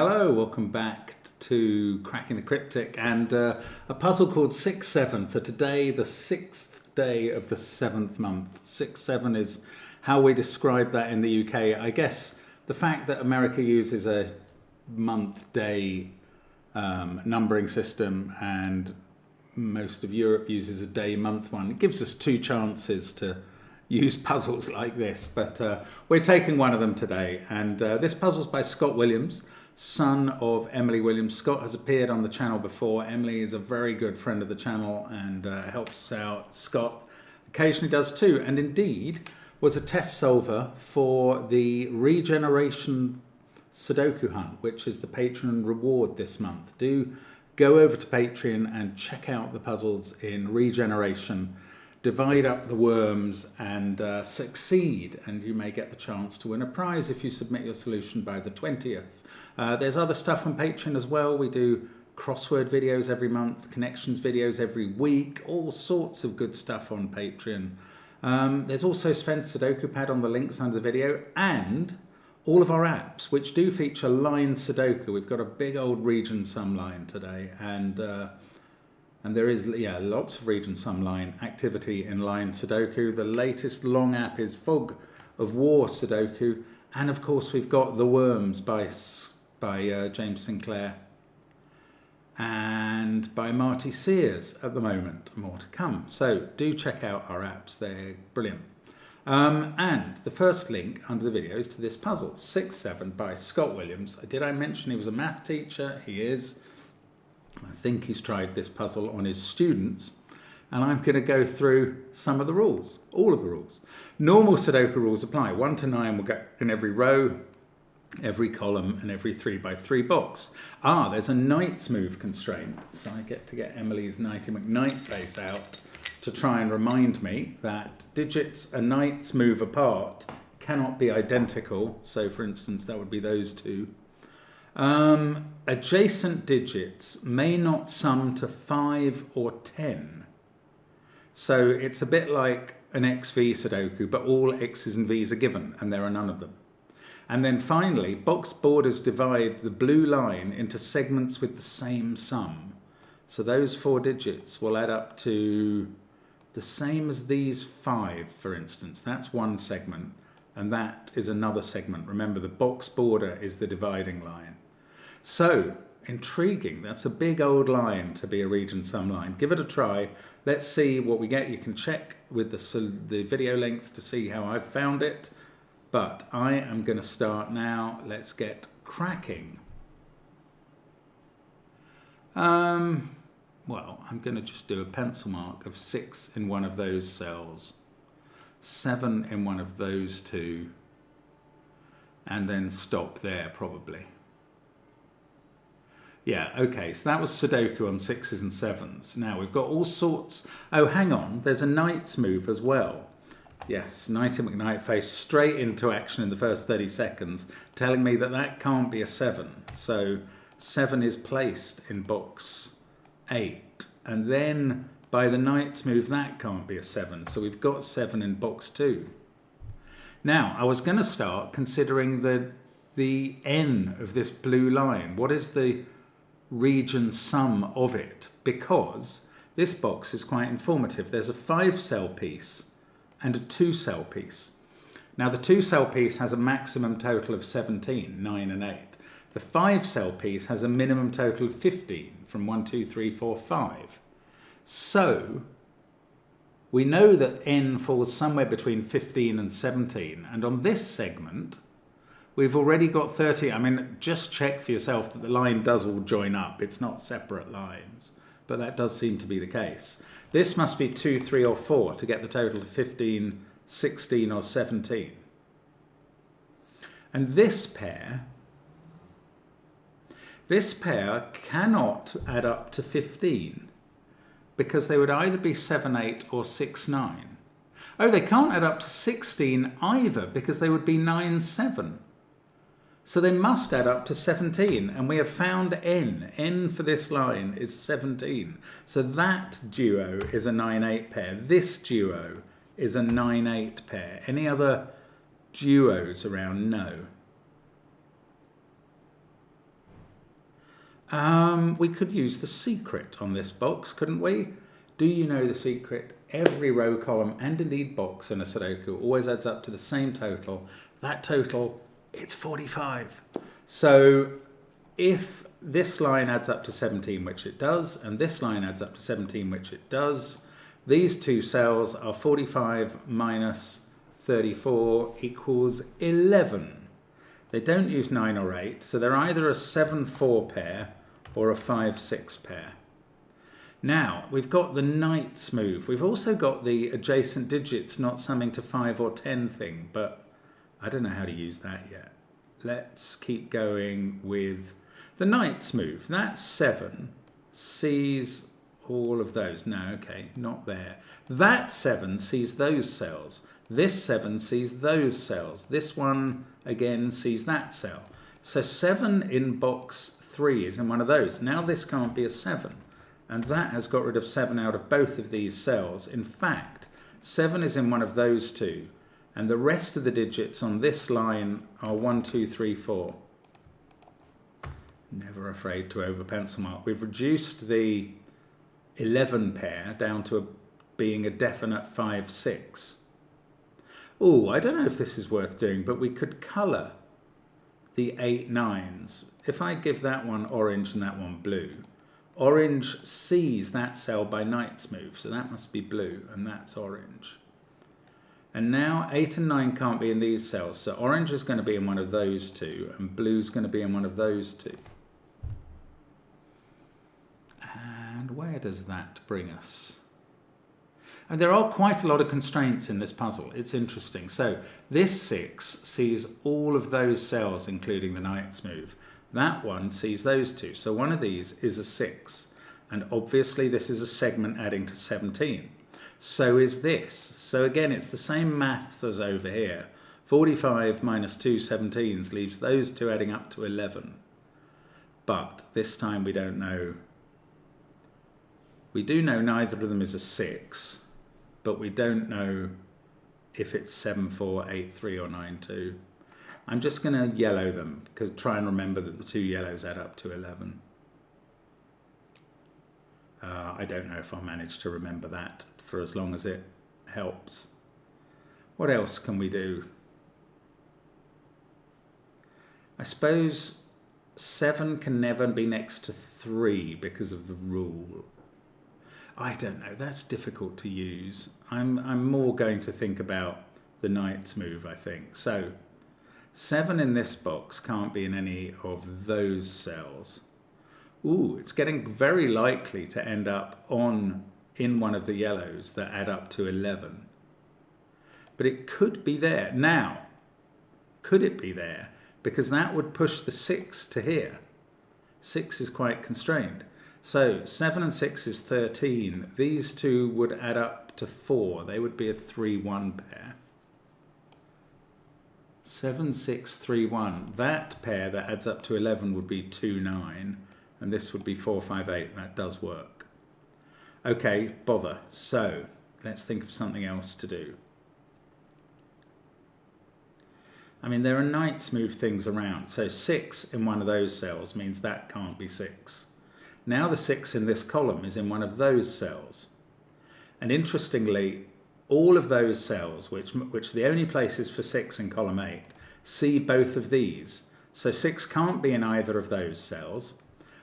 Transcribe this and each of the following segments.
Hello, welcome back to Cracking the Cryptic and a puzzle called 6-7 for today, the 6th day of the 7th month. 6-7 is how we describe that in the UK. I guess the fact that America uses a month-day numbering system and most of Europe uses a day-month one, it gives us two chances to use puzzles like this, but we're taking one of them today. And this puzzle's by Scott Williams, son of Emily Williams. Scott has appeared on the channel before. Emily is a very good friend of the channel and helps us out. Scott occasionally does too, and indeed was a test solver for the Regeneration Sudoku Hunt, which is the Patreon reward this month. Do go over to Patreon and check out the puzzles in Regeneration. Divide up the worms and succeed, and you may get the chance to win a prize if you submit your solution by the 20th. There's other stuff on Patreon as well. We do crossword videos every month, connections videos every week, all sorts of good stuff on Patreon. There's also SVEN'S SUDOKU PAD on the links under the video, and all of our apps, which do feature line Sudoku. We've got a big old region sum line today, and there is, lots of region sum line activity in line Sudoku. The latest long app is Fog of War Sudoku. And of course, we've got The Worms by James Sinclair and by Marty Sears at the moment. More to come. So do check out our apps. They're brilliant. And the first link under the video is to this puzzle, 6-7 by Scott Williams. Did I mention he was a math teacher? He is. I think he's tried this puzzle on his students, and I'm going to go through some of the rules, all of the rules. Normal Sudoku rules apply. 1 to 9 will go in every row, every column, and every 3x3 box. There's a knight's move constraint, so I get to get Emily's Knighty McKnight face out to try and remind me that digits a knight's move apart cannot be identical. So, for instance, that would be those two. Adjacent digits may not sum to 5 or 10. So it's a bit like an XV Sudoku, but all X's and V's are given, and there are none of them. And then finally, box borders divide the blue line into segments with the same sum. So those 4 digits will add up to the same as these 5, for instance. That's one segment, and that is another segment. Remember, the box border is the dividing line. So, intriguing. That's a big old line to be a region sum line. Give it a try. Let's see what we get. You can check with the video length to see how I've found it. But I am going to start now. Let's get cracking. Well, I'm going to just do a pencil mark of 6 in one of those cells, 7 in one of those two, and then stop there probably. Yeah, okay, so that was Sudoku on 6s and 7s. Now we've got all sorts. Oh, hang on, there's a knight's move as well. Yes, Knighty McKnight face straight into action in the first 30 seconds, telling me that that can't be a 7. So 7 is placed in box 8. And then by the knight's move, that can't be a 7. So we've got 7 in box 2. Now, I was going to start considering the N of this blue line. What is the region sum of it? Because this box is quite informative. There's a 5-cell piece and a 2-cell piece. Now the 2-cell piece has a maximum total of 17, 9 and 8. The 5-cell piece has a minimum total of 15 from 1, 2, 3, 4, 5. So we know that N falls somewhere between 15 and 17, and on this segment we've already got 30. I mean, just check for yourself that the line does all join up. It's not separate lines, but that does seem to be the case. This must be 2, 3, or 4 to get the total to 15, 16, or 17. And this pair cannot add up to 15 because they would either be 7, 8, or 6, 9. Oh, they can't add up to 16 either because they would be 9, 7. So they must add up to 17, and we have found N. N for this line is 17. So that duo is a 9-8 pair. This duo is a 9-8 pair. Any other duos around? No. We could use the secret on this box, couldn't we? Do you know the secret? Every row, column, and indeed box in a Sudoku always adds up to the same total. That total, it's 45. So if this line adds up to 17, which it does, and this line adds up to 17, which it does, these two cells are 45 minus 34 equals 11. They don't use 9 or 8, so they're either a 7-4 pair or a 5-6 pair. Now, we've got the Knight's move. We've also got the adjacent digits not summing to 5 or 10 thing, but I don't know how to use that yet. Let's keep going with the Knight's move. That 7 sees all of those. No, okay, not there. That 7 sees those cells. This 7 sees those cells. This one, again, sees that cell. So 7 in box 3 is in one of those. Now this can't be a 7. And that has got rid of 7 out of both of these cells. In fact, 7 is in one of those two. And the rest of the digits on this line are 1, 2, 3, 4. Never afraid to over pencil mark. We've reduced the 11 pair down to being a definite 5, 6. Oh, I don't know if this is worth doing, but we could colour the 8 9s. If I give that one orange and that one blue, orange sees that cell by Knight's move, so that must be blue, and that's orange. And now 8 and 9 can't be in these cells, so orange is going to be in one of those two, and blue is going to be in one of those two. And where does that bring us? And there are quite a lot of constraints in this puzzle. It's interesting. So this 6 sees all of those cells, including the Knight's move. That one sees those two. So one of these is a 6. And obviously this is a segment adding to 17. So is this. So again, it's the same maths as over here. 45 minus 2 17s leaves those two adding up to 11. But this time we don't know. We do know neither of them is a 6. But we don't know if it's 7, 4, 8, 3 or 9, 2. I'm just going to yellow them, because try and remember that the two yellows add up to 11. I don't know if I'll manage to remember that for as long as it helps. What else can we do? I suppose 7 can never be next to 3 because of the rule. I don't know, that's difficult to use. I'm more going to think about the Knight's move, I think. So 7 in this box can't be in any of those cells. Ooh, it's getting very likely to end up in one of the yellows that add up to 11. But it could be there. Now, could it be there? Because that would push the 6 to here. 6 is quite constrained. So 7 and 6 is 13. These two would add up to 4. They would be a 3, 1 pair. 7, 6, 3, 1. That pair that adds up to 11 would be 2, 9. And this would be 4, 5, 8. That does work. Okay, bother. So let's think of something else to do. I mean, there are Knight's move things around. So 6 in one of those cells means that can't be 6. Now the 6 in this column is in one of those cells. And interestingly, all of those cells, which are the only places for 6 in column 8, see both of these. So 6 can't be in either of those cells.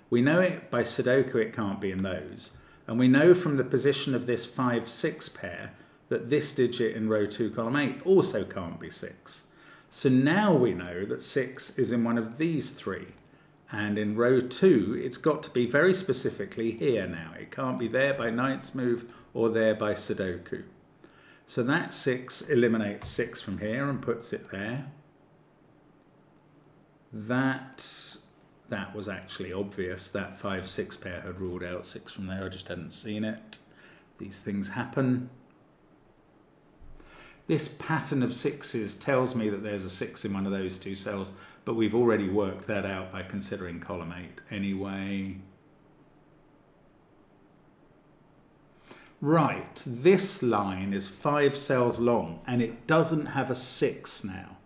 We know it by Sudoku it can't be in those. And we know from the position of this 5, 6 pair that this digit in row 2, column 8 also can't be 6. So now we know that 6 is in one of these 3. And in row 2, it's got to be very specifically here now. It can't be there by Knight's move or there by Sudoku. So that 6 eliminates 6 from here and puts it there. That was actually obvious. That 5, 6 pair had ruled out 6 from there. I just hadn't seen it. These things happen. This pattern of 6s tells me that there's a 6 in one of those two cells. But we've already worked that out by considering column 8 anyway. Right, this line is 5 cells long and it doesn't have a 6 now.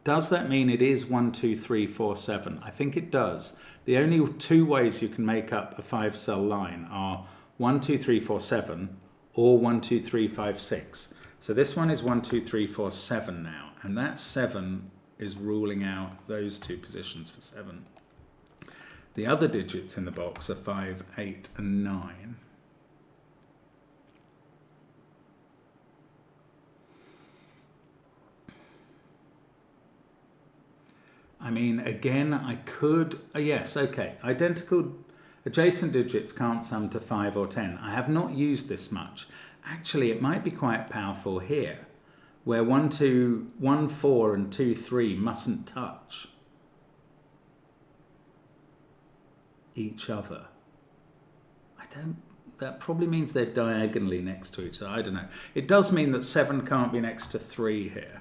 Does that mean it is 1, 2, 3, 4, 7? I think it does. The only two ways you can make up a 5-cell line are 1, 2, 3, 4, 7 or 1, 2, 3, 5, 6. So this one is 1, 2, 3, 4, 7 now, and that 7 is ruling out those two positions for 7. The other digits in the box are 5, 8 and 9. I mean, again, I could, yes, okay, identical adjacent digits can't sum to 5 or 10. I have not used this much. Actually, it might be quite powerful here, where 1, 4 and 2, 3 mustn't touch each other. That probably means they're diagonally next to each other. I don't know. It does mean that 7 can't be next to 3 here.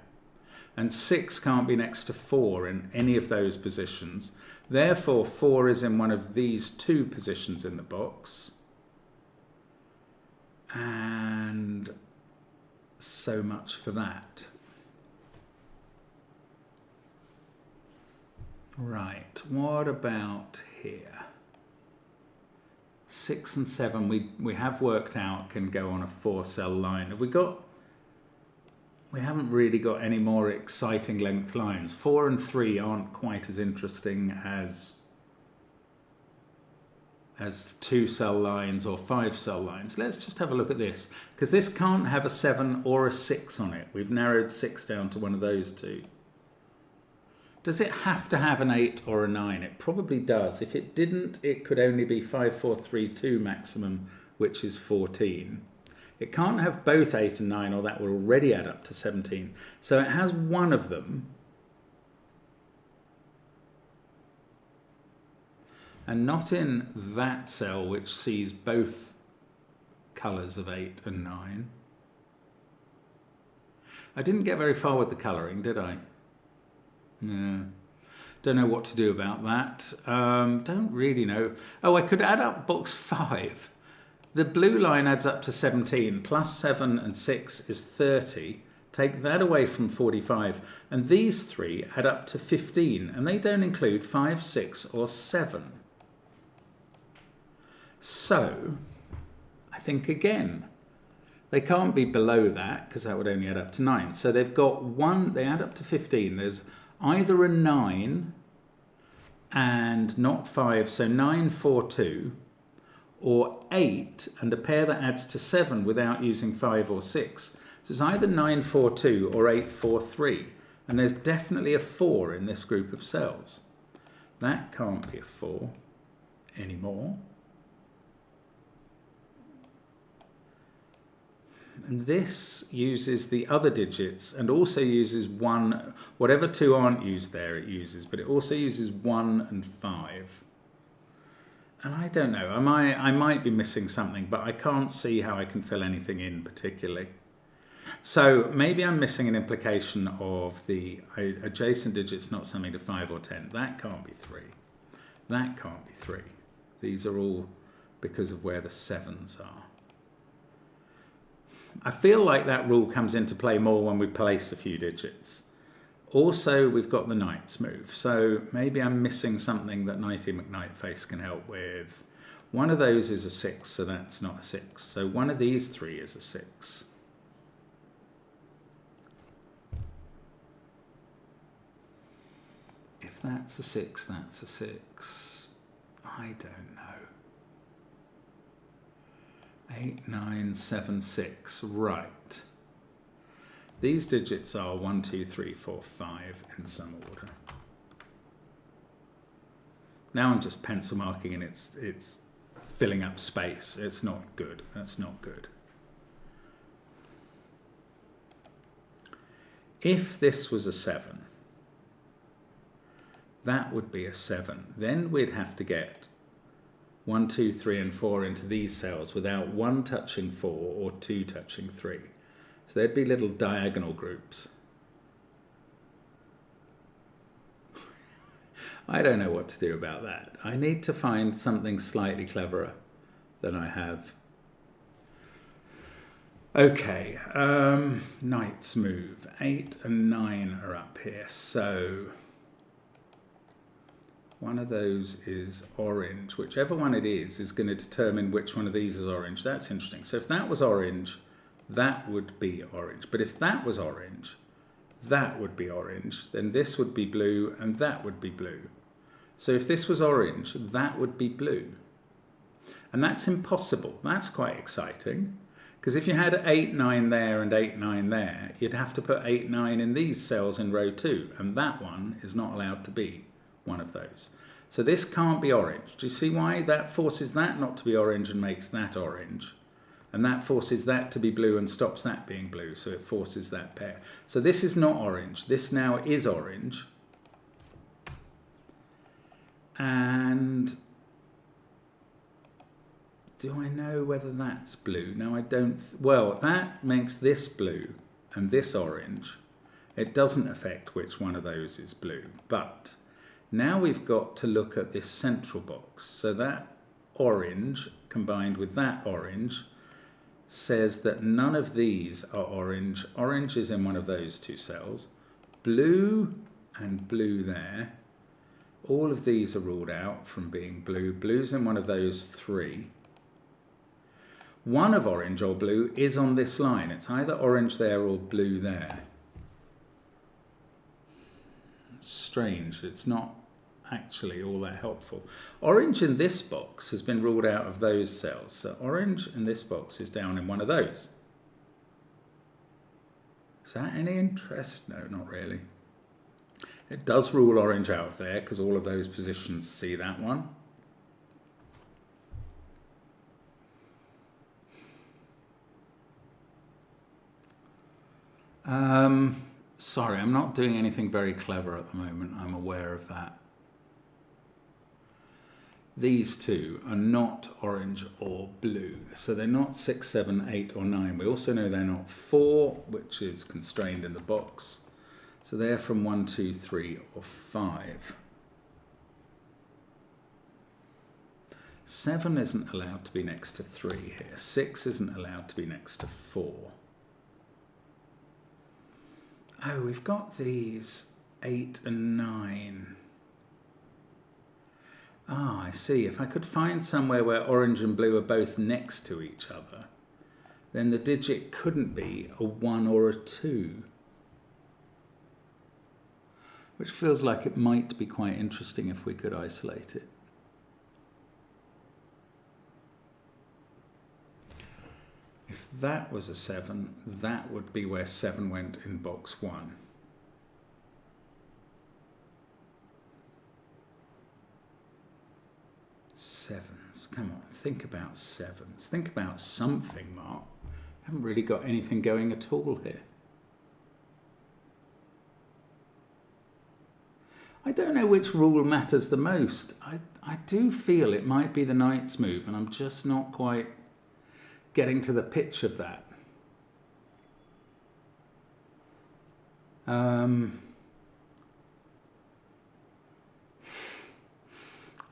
And 6 can't be next to 4 in any of those positions. Therefore, 4 is in one of these two positions in the box. And so much for that. Right, what about here? 6 and 7 we have worked out can go on a 4-cell line. We haven't really got any more exciting length lines. 4 and 3 aren't quite as interesting as 2-cell lines or 5-cell lines. Let's just have a look at this, because this can't have a 7 or a 6 on it. We've narrowed 6 down to one of those two. Does it have to have an 8 or a 9? It probably does. If it didn't, it could only be 5, 4, 3, 2 maximum, which is 14. It can't have both 8 and 9, or that will already add up to 17. So it has one of them. And not in that cell, which sees both colours of 8 and 9. I didn't get very far with the colouring, did I? No. Don't know what to do about that. Don't really know. Oh, I could add up box 5. The blue line adds up to 17, plus 7 and 6 is 30. Take that away from 45, and these three add up to 15, and they don't include 5, 6, or 7. So, I think again, they can't be below that, because that would only add up to 9. So they've got one, they add up to 15. There's either a 9 and not 5, so 9, 4, 2, or 8 and a pair that adds to 7 without using 5 or 6. So it's either 9, 4, 2 or 8, 4, 3. And there's definitely a 4 in this group of cells. That can't be a 4 anymore. And this uses the other digits and also uses 1, whatever 2 aren't used there it uses, but it also uses 1 and 5. And I don't know, I might be missing something, but I can't see how I can fill anything in particularly. So maybe I'm missing an implication of the adjacent digits not summing to 5 or 10. That can't be 3. That can't be 3. These are all because of where the 7s are. I feel like that rule comes into play more when we place a few digits. Also, we've got the Knights move, so maybe I'm missing something that Knighty McKnightface can help with. One of those is a 6, so that's not a 6. So one of these 3 is a 6. If that's a 6, that's a 6. I don't know. 8, 9, 7, 6. Right. These digits are 1, 2, 3, 4, 5 in some order. Now I'm just pencil marking and it's filling up space. It's not good. That's not good. If this was a 7, that would be a 7. Then we'd have to get 1, 2, 3, and 4 into these cells without 1 touching 4 or 2 touching 3. So there'd be little diagonal groups. I don't know what to do about that. I need to find something slightly cleverer than I have. Okay, knight's move. 8 and 9 are up here, so one of those is orange. Whichever one it is going to determine which one of these is orange. That's interesting. So if that was orange, that would be orange. But if that was orange, that would be orange. Then this would be blue and that would be blue. So if this was orange, that would be blue. And that's impossible. That's quite exciting. Because if you had 8, 9 there and 8, 9 there, you'd have to put 8, 9 in these cells in row 2. And that one is not allowed to be one of those. So this can't be orange. Do you see why? That forces that not to be orange and makes that orange. And that forces that to be blue and stops that being blue. So it forces that pair. So this is not orange. This now is orange. And do I know whether that's blue? No, I don't. Well, that makes this blue and this orange. It doesn't affect which one of those is blue. But now we've got to look at this central box. So that orange combined with that orange says that none of these are orange. Orange is in one of those two cells. Blue and blue there. All of these are ruled out from being blue. Blue's in one of those three. One of orange or blue is on this line. It's either orange there or blue there. Strange. It's not actually all that helpful. Orange in this box has been ruled out of those cells. So orange in this box is down in one of those. Is that any interest? No, not really. It does rule orange out of there because all of those positions see that one. Sorry, I'm not doing anything very clever at the moment. I'm aware of that. These two are not orange or blue. So they're not 6, 7, 8 or 9. We also know they're not 4, which is constrained in the box. So they're from 1, 2, 3 or 5. 7 isn't allowed to be next to 3 here. 6 isn't allowed to be next to 4. Oh, we've got these 8 and 9. Ah, I see. If I could find somewhere where orange and blue are both next to each other, then the digit couldn't be a 1 or a 2. Which feels like it might be quite interesting if we could isolate it. If that was a 7, that would be where 7 went in box 1. Sevens. Come on, think about sevens. Think about something, Mark. Haven't really got anything going at all here. I don't know which rule matters the most. I do feel it might be the knight's move, and I'm just not quite getting to the pitch of that.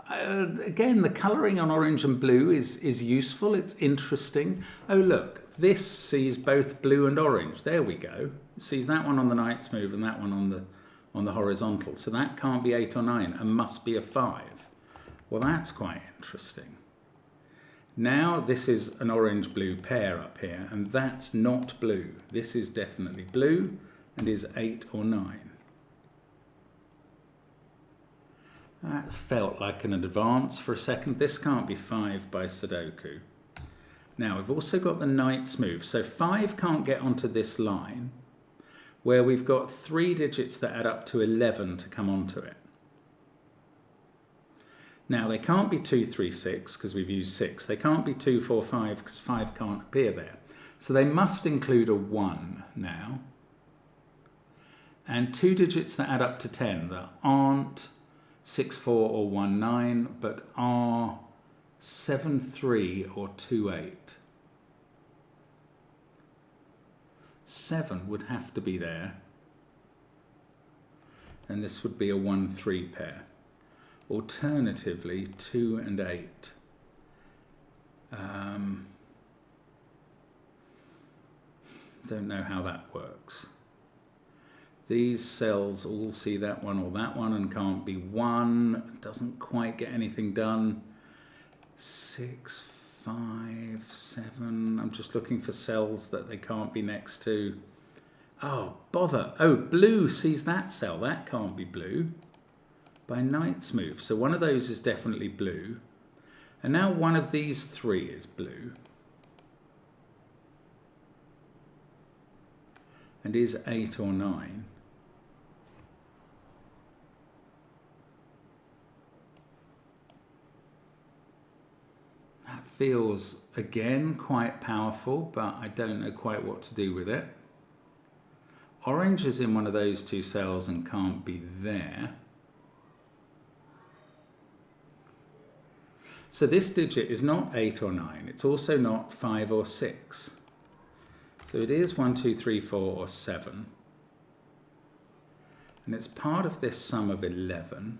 Again, the colouring on orange and blue is useful. It's interesting. Oh, look, this sees both blue and orange. There we go. It sees that one on the knight's move and that one on the horizontal. So that can't be 8 or 9 and must be a 5. Well, that's quite interesting. Now this is an orange-blue pair up here, and that's not blue. This is definitely blue and is 8 or 9. That felt like an advance for a second. This can't be 5 by Sudoku. Now we've also got the knight's move. So 5 can't get onto this line where we've got 3 digits that add up to 11 to come onto it. Now they can't be 2, 3, 6 because we've used 6. They can't be 2, 4, 5 because 5 can't appear there. So they must include a 1 now. And 2 digits that add up to 10 that aren't 6, 4 or 1, 9, but are 7, 3 or 2, 8. 7 would have to be there. And this would be a 1, 3 pair. Alternatively, 2 and 8. Don't know how that works. These cells all see that one or that one and can't be 1. Doesn't quite get anything done. 6, 5, 7. I'm just looking for cells that they can't be next to. Oh, bother. Oh, blue sees that cell. That can't be blue. By knight's move. So one of those is definitely blue. And now one of these 3 is blue. And is 8 or 9. That feels, again, quite powerful, but I don't know quite what to do with it. Orange is in one of those 2 cells and can't be there. So this digit is not 8 or 9. It's also not 5 or 6. So it is 1, 2, 3, 4 or 7. And it's part of this sum of 11.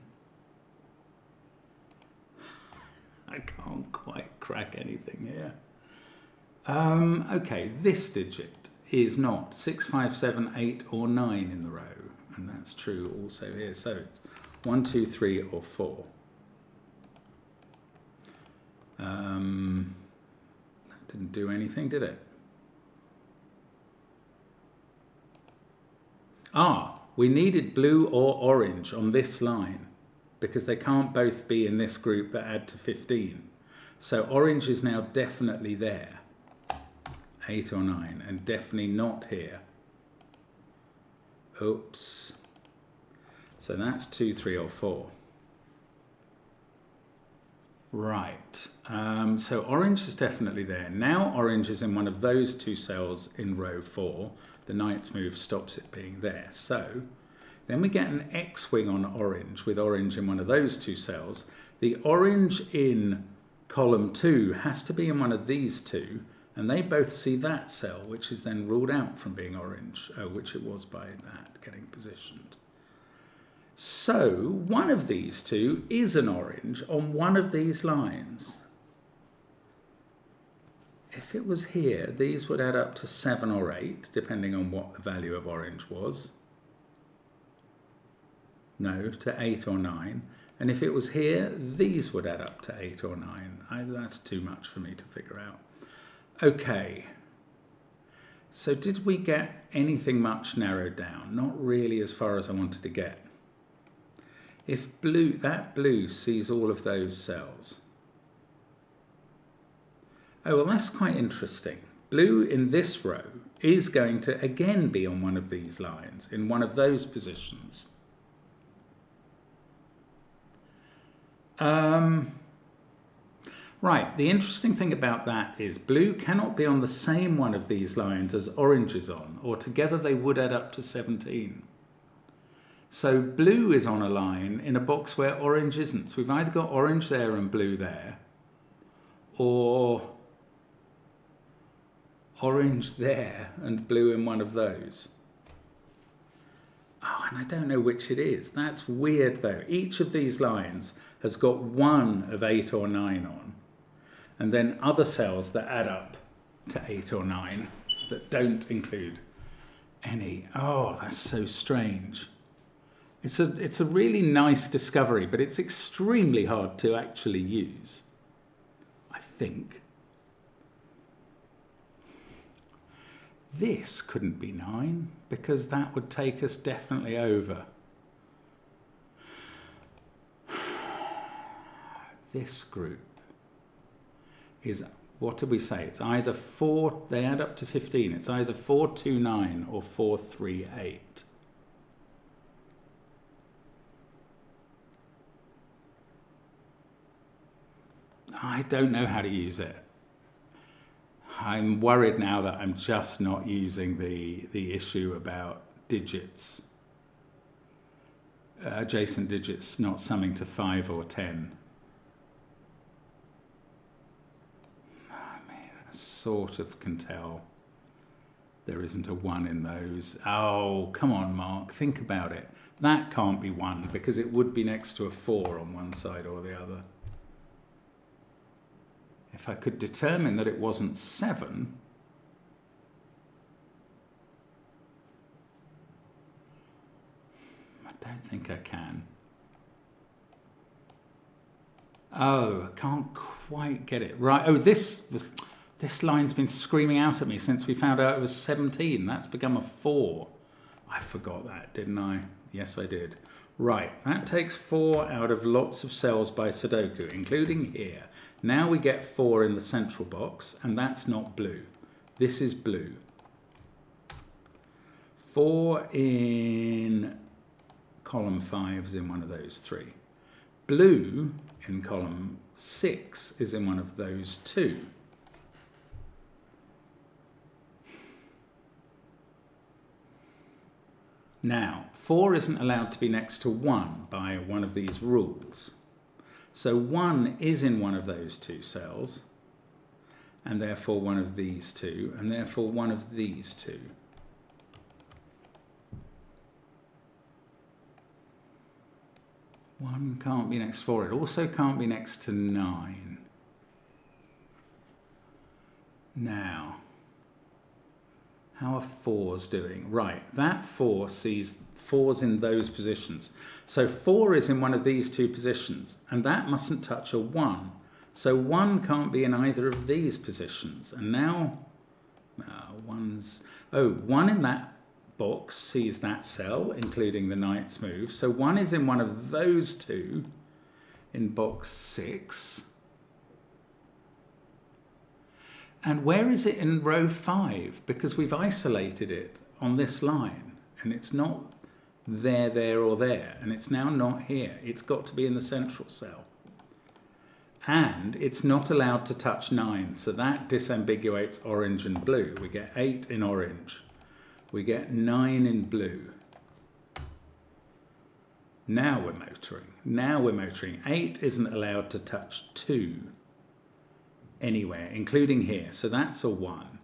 I can't quite crack anything here. Okay, this digit is not 6, 5, 7, 8 or 9 in the row. And that's true also here. So it's 1, 2, 3 or 4. That didn't do anything, did it? Ah, we needed blue or orange on this line because they can't both be in this group that add to 15. So orange is now definitely there, 8 or 9, and definitely not here. Oops. So that's 2, 3 or 4. Right, so orange is definitely there. Now orange is in one of those 2 cells in row 4. The knight's move stops it being there. So then we get an X-wing on orange with orange in one of those 2 cells. The orange in column 2 has to be in one of these 2, and they both see that cell, which is then ruled out from being orange, which it was by that getting positioned. So one of these 2 is an orange on one of these lines. If it was here, these would add up to 7 or 8, depending on what the value of orange was. No, to 8 or 9. And if it was here, these would add up to 8 or 9. That's too much for me to figure out. Okay. So did we get anything much narrowed down? Not really as far as I wanted to get. If that blue sees all of those cells. Oh, well, that's quite interesting. Blue in this row is going to again be on one of these lines, in one of those positions. Right, the interesting thing about that is blue cannot be on the same one of these lines as orange is on, or together they would add up to 17. So blue is on a line in a box where orange isn't. So we've either got orange there and blue there, or orange there and blue in one of those. Oh, and I don't know which it is. That's weird though. Each of these lines has got one of 8 or 9 on, and then other cells that add up to 8 or 9 that don't include any. Oh, that's so strange. It's a really nice discovery, but it's extremely hard to actually use, I think. This couldn't be 9 because that would take us definitely over. This group is, what did we say? It's either 4, they add up to 15. It's either 4, 2, 9 or 4, 3, 8. I don't know how to use it. I'm worried now that I'm just not using the issue about digits, adjacent digits not summing to 5 or 10. I mean, I sort of can tell there isn't a 1 in those. Oh, come on, Mark, think about it. That can't be 1 because it would be next to a 4 on one side or the other. If I could determine that it wasn't 7, don't think I can. Oh, I can't quite get it right. Oh, this line's been screaming out at me since we found out it was 17. That's become a 4. I forgot that, didn't I? Yes, I did. Right, that takes 4 out of lots of cells by Sudoku, including here. Now we get 4 in the central box, and that's not blue. This is blue. 4 in column 5 is in one of those 3. Blue in column 6 is in one of those 2. Now, 4 isn't allowed to be next to 1 by one of these rules. So 1 is in one of those 2 cells, and therefore one of these 2, and therefore one of these 2. One can't be next to 4. It also can't be next to 9. Now, how are 4s doing? Right, that 4 sees 4's in those positions. So 4 is in one of these 2 positions, and that mustn't touch a 1. So 1 can't be in either of these positions. And now, 1 in that box sees that cell, including the knight's move. So 1 is in one of those 2 in box 6. And where is it in row 5? Because we've isolated it on this line, and it's not there, there, or there, and it's now not here. It's got to be in the central cell. And it's not allowed to touch 9, so that disambiguates orange and blue. We get 8 in orange. We get 9 in blue. Now we're motoring. Now we're motoring. 8 isn't allowed to touch 2 anywhere, including here. So that's a 1.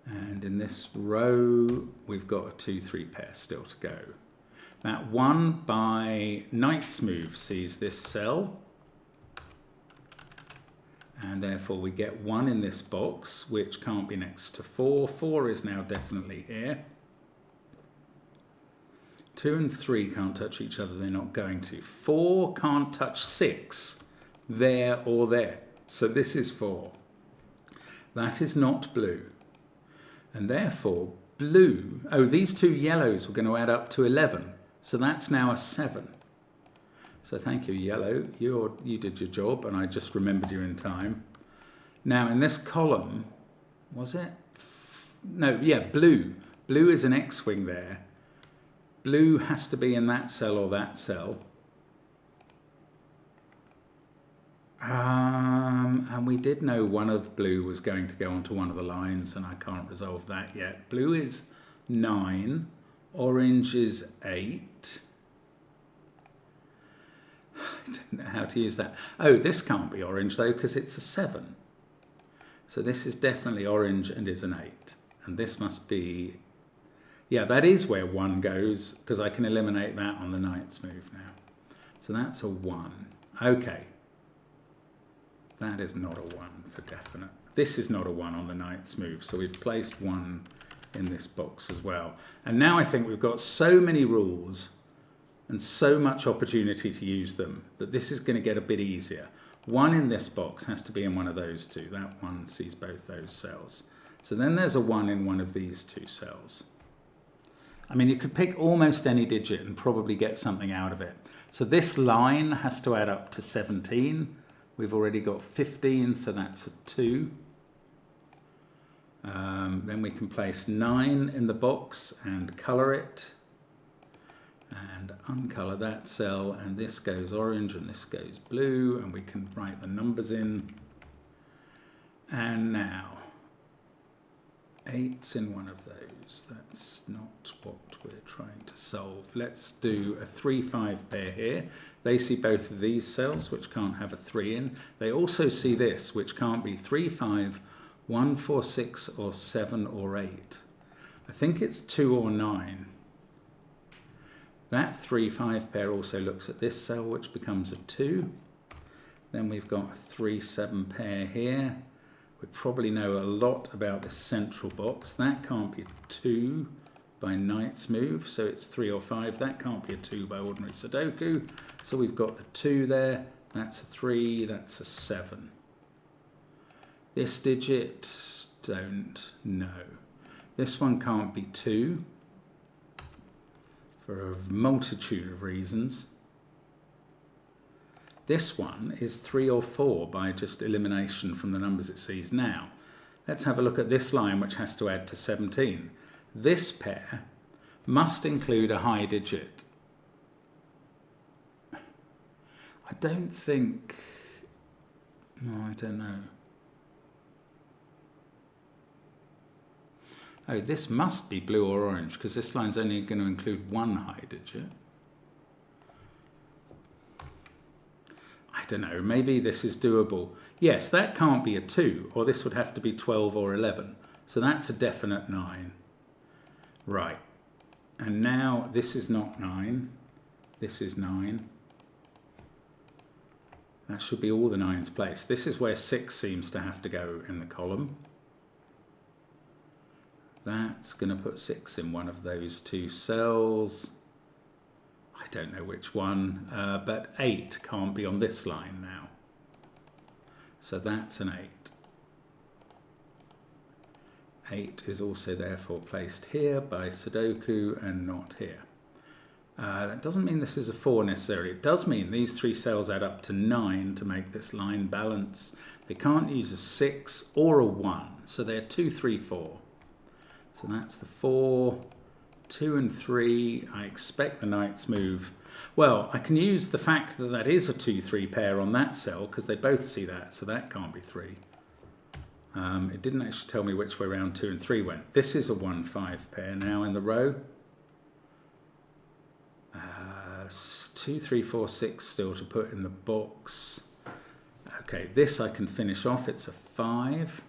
And in this row, we've got a 2-3 pair still to go. That 1 by knight's move sees this cell. And therefore we get 1 in this box, which can't be next to 4. 4 is now definitely here. 2 and 3 can't touch each other, they're not going to. 4 can't touch 6, there or there. So this is 4. That is not blue. And therefore blue, these 2 yellows were going to add up to 11. So that's now a 7. So thank you, yellow. You did your job, and I just remembered you in time. Now in this column, was it? No, yeah, blue. Blue is an X-wing there. Blue has to be in that cell or that cell. And we did know one of blue was going to go onto one of the lines, and I can't resolve that yet. Blue is 9. Orange is 8. I don't know how to use that. Oh, this can't be orange though, because it's a 7. So this is definitely orange and is an 8. And this must be, yeah, that is where 1 goes, because I can eliminate that on the knight's move now. So that's a 1. Okay. That is not a 1 for definite. This is not a 1 on the knight's move, so we've placed 1 in this box as well. And now I think we've got so many rules and so much opportunity to use them that this is going to get a bit easier. 1 in this box has to be in one of those 2. That 1 sees both those cells. So then there's a 1 in one of these 2 cells. I mean, you could pick almost any digit and probably get something out of it. So this line has to add up to 17. We've already got 15, so that's a 2. Then we can place 9 in the box and colour it. And uncolour that cell, and this goes orange and this goes blue, and we can write the numbers in. And now 8's in one of those. That's not what we're trying to solve. Let's do a 3-5 pair here. They see both of these cells, which can't have a 3 in. They also see this, which can't be 3, 5, 1, 4, 6, or 7 or 8. I think it's 2 or 9. That 3-5 pair also looks at this cell, which becomes a 2. Then we've got a 3-7 pair here. We probably know a lot about the central box. That can't be 2 by knight's move, so it's 3 or 5. That can't be a 2 by ordinary Sudoku. So we've got the 2 there. That's a 3. That's a 7. This digit, don't know. This one can't be 2 for a multitude of reasons. This one is 3 or 4 by just elimination from the numbers it sees. Now, let's have a look at this line, which has to add to 17. This pair must include a high digit. I don't think... No, I don't know. Oh, this must be blue or orange, because this line's only going to include one high digit. I don't know, maybe this is doable. Yes, that can't be a 2, or this would have to be 12 or 11. So that's a definite 9. Right, and now this is not 9, this is 9. That should be all the 9s placed. This is where 6 seems to have to go in the column. That's going to put 6 in one of those 2 cells. I don't know which one, but 8 can't be on this line now. So that's an 8. 8 is also therefore placed here by Sudoku and not here. That doesn't mean this is a 4 necessarily. It does mean these 3 cells add up to 9 to make this line balance. They can't use a 6 or a 1, so they're 2, 3, 4. So that's the 4, 2 and 3. I expect the knight's move. Well, I can use the fact that that is a 2, 3 pair on that cell because they both see that, so that can't be 3. It didn't actually tell me which way round 2 and 3 went. This is a 1, 5 pair now in the row. 2, 3, 4, 6 still to put in the box. Okay, this I can finish off. It's a 5.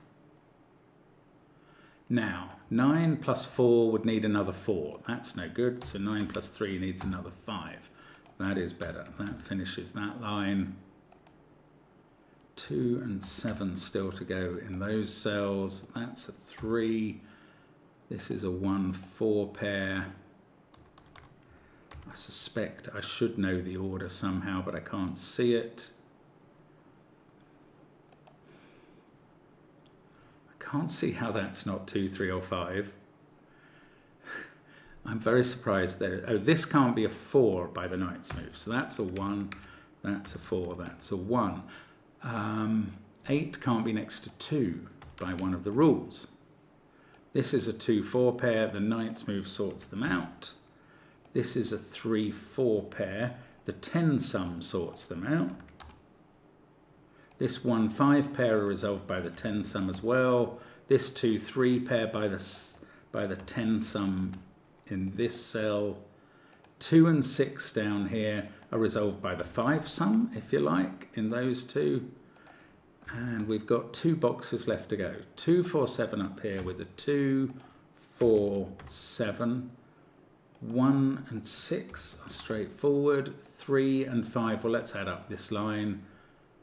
Now, 9 plus 4 would need another 4. That's no good, so 9 plus 3 needs another 5. That is better. That finishes that line. 2 and 7 still to go in those cells. That's a 3. This is a 1, 4 pair. I suspect I should know the order somehow, but I can't see it. I can't see how that's not 2, 3 or 5. I'm very surprised there. Oh, this can't be a 4 by the knight's move. So that's a 1, that's a 4, that's a 1. 8 can't be next to 2 by one of the rules. This is a 2, 4 pair. The knight's move sorts them out. This is a 3, 4 pair. The 10 sum sorts them out. This 1, 5 pair are resolved by the 10 sum as well. This 2, 3 pair by the 10 sum in this cell. 2 and 6 down here are resolved by the 5 sum, if you like, in those two. And we've got 2 boxes left to go. 2, 4, 7 up here with a 2, 4, 7. 1 and 6 are straightforward. 3 and 5, well, let's add up this line.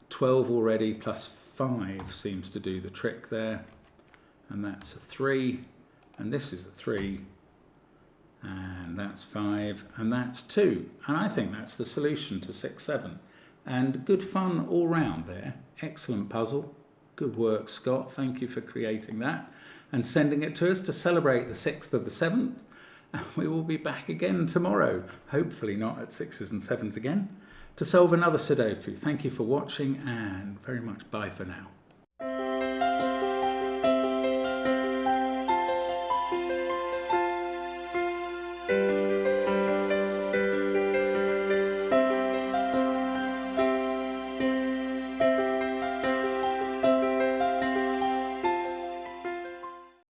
12 already plus 5 seems to do the trick there. And that's a 3. And this is a 3. And that's 5. And that's 2. And I think that's the solution to 6, 7. And good fun all round there. Excellent puzzle. Good work, Scott. Thank you for creating that and sending it to us to celebrate the 6th of the 7th. And we will be back again tomorrow, hopefully not at 6s and 7s again, to solve another Sudoku. Thank you for watching and very much bye for now.